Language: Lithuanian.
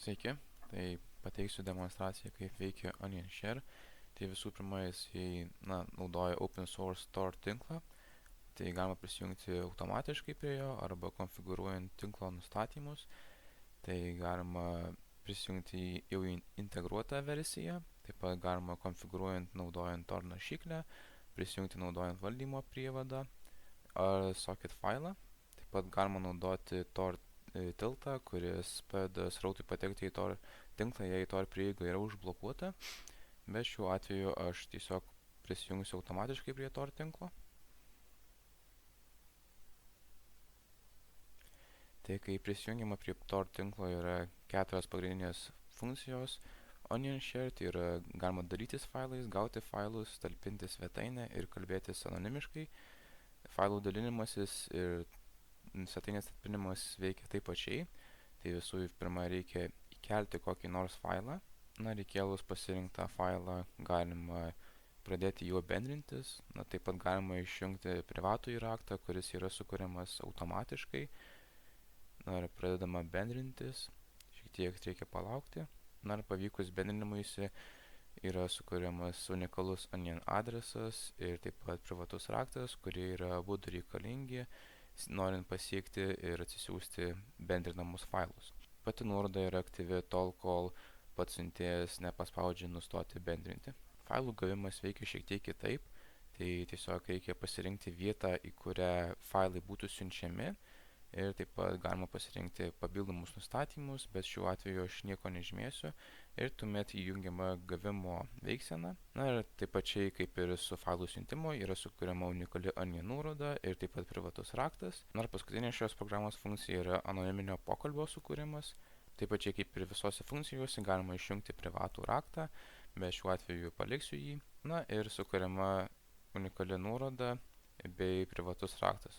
Sveiki, tai pateiksiu demonstraciją, kaip veikia OnionShare. Tai visų pirma, jisai naudoja open source Tor tinklą. Tai galima prisijungti automatiškai prie jo arba konfigūruojant tinklo nustatymus. Tai galima prisijungti jau į integruotą versiją. Taip pat galima konfigūruojant naudojant Tor naršyklę, prisijungti naudojant valdymo prievadą ar socket failą. Taip pat galima naudoti Tor tiltą, kuris padeda srautui patekti į Tor tinklą, jei Tor prieiga yra užblokuota. Bet šiuo atveju aš tiesiog prisijungsiu automatiškai prie Tor tinklo. Tai kai prisijungiama prie Tor tinklo yra 4 pagrindinės funkcijos. OnionShare tai yra galima dalytis failais, gauti failus, talpinti svetainę ir kalbėtis anonimiškai. Failų dalinimasis ir svetainės talpinimas veikia taip pačiai. Tai visų pirma reikia įkelti kokį nors failą. Įkėlus pasirinktą failą galima pradėti juo bendrintis. Taip pat galima išjungti privatų raktą, kuris yra sukuriamas automatiškai. Ir pradedama bendrintis. Šiek tiek reikia palaukti. Ir pavykus bendrinimuisi yra sukuriamas unikalus Onion adresas ir taip pat privatus raktas, kurie yra abudu reikalingi, norint pasiekti ir atsisiųsti bendrinamus failus. Pati nuoroda yra aktyvi tol, kol pats siuntėjas nepaspaudžia nustoti bendrinti. Failų gavimas veikia šiek tiek kitaip, tai tiesiog reikia pasirinkti vietą, į kurią failai būtų siunčiami. Ir taip pat galima pasirinkti papildomus nustatymus, bet šiuo atveju aš nieko nežymėsiu. Ir tuomet įjungiama gavimo veiksena. Ir taip pačiai kaip ir su failų siuntimu yra sukuriama unikali Onion nuoroda ir taip pat privatus raktas. Ir paskutinė šios programos funkcija yra anoniminio pokalbio sukūrimas. Taip pačiai kaip ir visose funkcijose galima išjungti privatų raktą, bet šiuo atveju paliksiu jį. Ir sukuriama unikali nuoroda bei privatus raktas.